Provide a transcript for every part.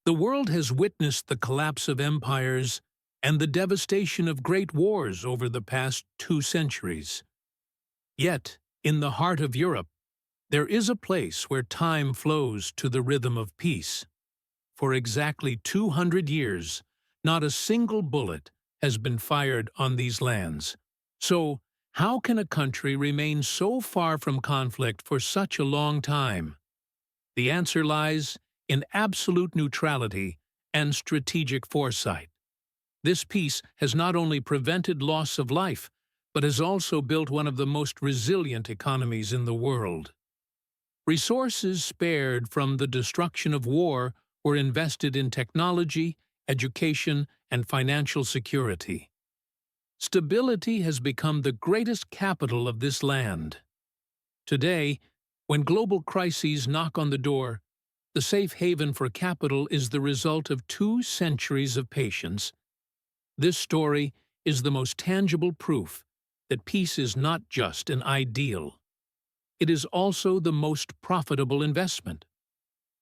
The world has witnessed the collapse of empires and the devastation of great wars over the past 2 centuries. Yet, in the heart of Europe, there is a place where time flows to the rhythm of peace. For exactly 200 years, not a single bullet has been fired on these lands. So, how can a country remain so far from conflict for such a long time? The answer lies in absolute neutrality and strategic foresight. This peace has not only prevented loss of life, but has also built one of the most resilient economies in the world. Resources spared from the destruction of war were invested in technology, education, and financial security. Stability has become the greatest capital of this land. Today, when global crises knock on the door, the safe haven for capital is the result of 2 centuries of patience. This story is the most tangible proof that peace is not just an ideal. It is also the most profitable investment.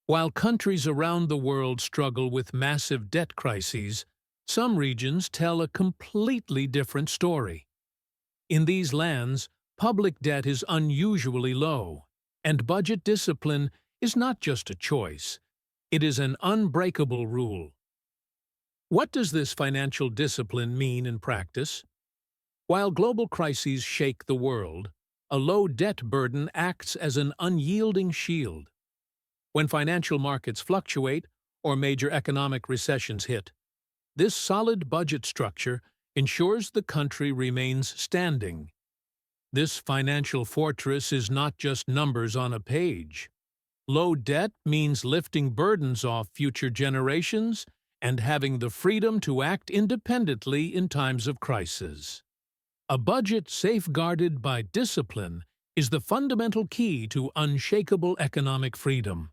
While countries around the world struggle with massive debt crises, some regions tell a completely different story. In these lands, public debt is unusually low, and budget discipline is not just a choice, it is an unbreakable rule. What does this financial discipline mean in practice? While global crises shake the world, a low debt burden acts as an unyielding shield. When financial markets fluctuate or major economic recessions hit, this solid budget structure ensures the country remains standing. This financial fortress is not just numbers on a page. Low debt means lifting burdens off future generations and having the freedom to act independently in times of crisis. A budget safeguarded by discipline is the fundamental key to unshakable economic freedom.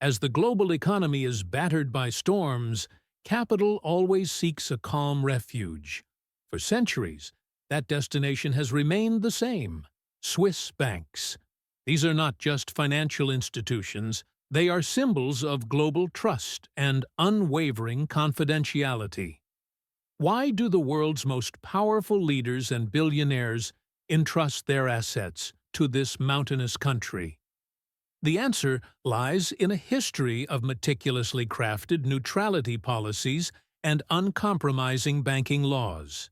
As the global economy is battered by storms, capital always seeks a calm refuge. For centuries, that destination has remained the same: Swiss banks. These are not just financial institutions, they are symbols of global trust and unwavering confidentiality. Why do the world's most powerful leaders and billionaires entrust their assets to this mountainous country? The answer lies in a history of meticulously crafted neutrality policies and uncompromising banking laws.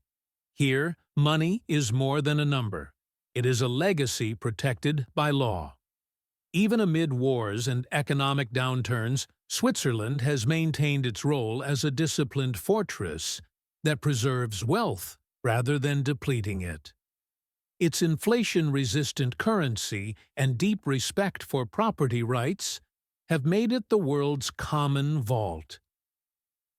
Here, money is more than a number. It is a legacy protected by law. Even amid wars and economic downturns, Switzerland has maintained its role as a disciplined fortress that preserves wealth rather than depleting it. Its inflation-resistant currency and deep respect for property rights have made it the world's common vault.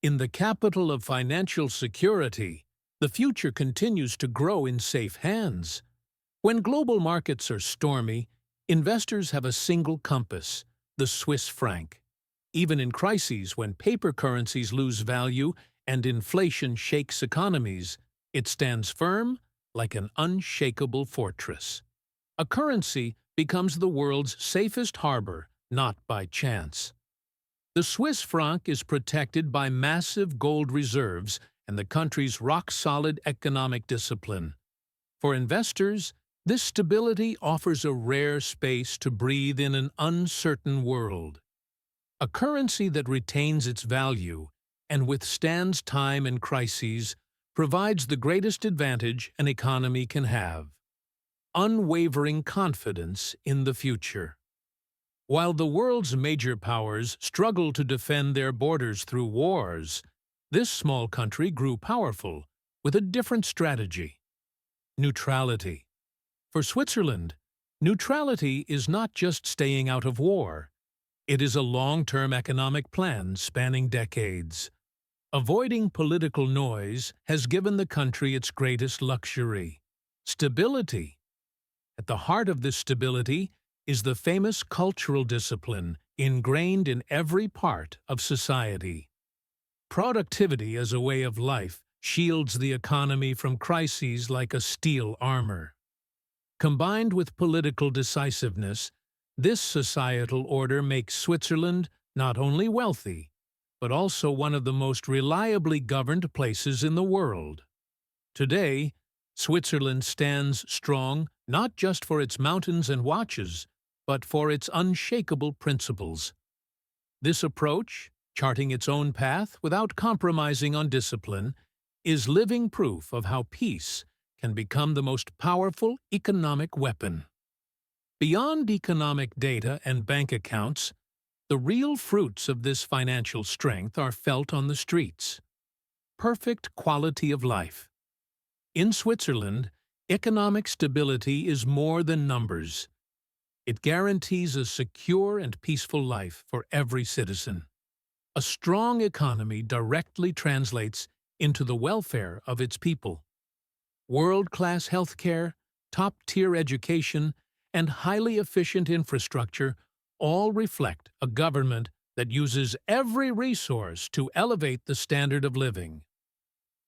In the capital of financial security, the future continues to grow in safe hands. When global markets are stormy, investors have a single compass: the Swiss franc. Even in crises when paper currencies lose value and inflation shakes economies, it stands firm like an unshakable fortress. A currency becomes the world's safest harbor, not by chance. The Swiss franc is protected by massive gold reserves and the country's rock-solid economic discipline. For investors, this stability offers a rare space to breathe in an uncertain world. A currency that retains its value and withstands time and crises provides the greatest advantage an economy can have: unwavering confidence in the future. While the world's major powers struggle to defend their borders through wars, this small country grew powerful with a different strategy: neutrality. For Switzerland, neutrality is not just staying out of war. It is a long-term economic plan spanning decades. Avoiding political noise has given the country its greatest luxury: stability. At the heart of this stability is the famous cultural discipline ingrained in every part of society. Productivity as a way of life shields the economy from crises like a steel armor. Combined with political decisiveness, this societal order makes Switzerland not only wealthy, but also one of the most reliably governed places in the world. Today, Switzerland stands strong not just for its mountains and watches, but for its unshakable principles. This approach, charting its own path without compromising on discipline, is living proof of how peace can become the most powerful economic weapon. Beyond economic data and bank accounts, the real fruits of this financial strength are felt on the streets. Perfect quality of life. In Switzerland, economic stability is more than numbers. It guarantees a secure and peaceful life for every citizen. A strong economy directly translates into the welfare of its people. World-class healthcare, top-tier education, and highly efficient infrastructure all reflect a government that uses every resource to elevate the standard of living.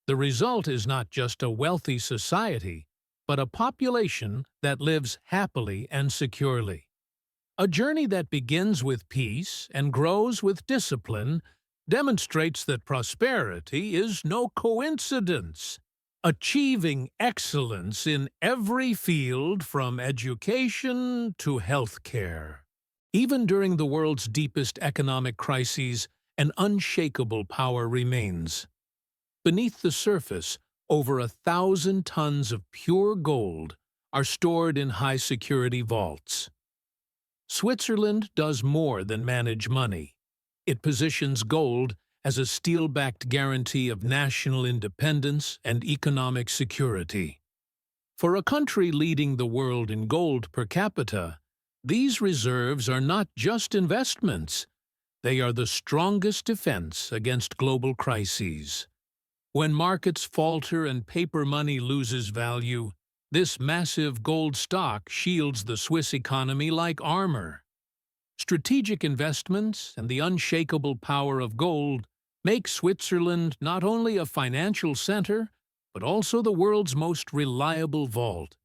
The result is not just a wealthy society, but a population that lives happily and securely. A journey that begins with peace and grows with discipline demonstrates that prosperity is no coincidence. Achieving excellence in every field from education to healthcare. Even during the world's deepest economic crises, an unshakable power remains. Beneath the surface, over 1,000 tons of pure gold are stored in high-security vaults. Switzerland does more than manage money. It positions gold as a steel-backed guarantee of national independence and economic security. For a country leading the world in gold per capita, these reserves are not just investments. They are the strongest defense against global crises. When markets falter and paper money loses value, this massive gold stock shields the Swiss economy like armor. Strategic investments and the unshakable power of gold make Switzerland not only a financial center, but also the world's most reliable vault.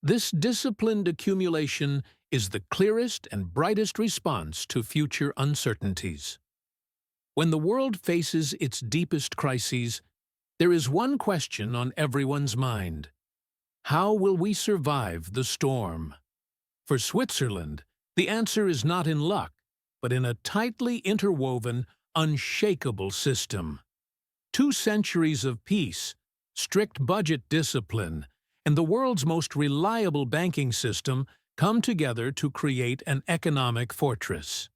This disciplined accumulation is the clearest and brightest response to future uncertainties. When the world faces its deepest crises, there is one question on everyone's mind. How will we survive the storm? For Switzerland, the answer is not in luck, but in a tightly interwoven, unshakable system. 2 centuries of peace, strict budget discipline, and the world's most reliable banking system come together to create an economic fortress.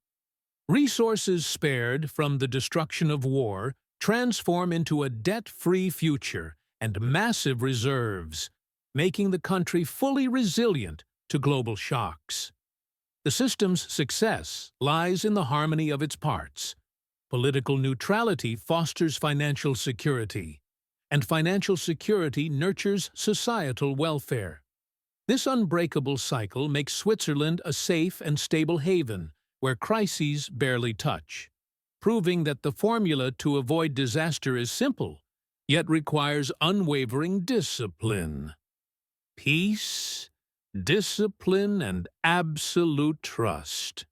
Resources spared from the destruction of war transform into a debt-free future and massive reserves, making the country fully resilient to global shocks. The system's success lies in the harmony of its parts. Political neutrality fosters financial security, and financial security nurtures societal welfare. This unbreakable cycle makes Switzerland a safe and stable haven where crises barely touch, proving that the formula to avoid disaster is simple, yet requires unwavering discipline. Peace, discipline, and absolute trust.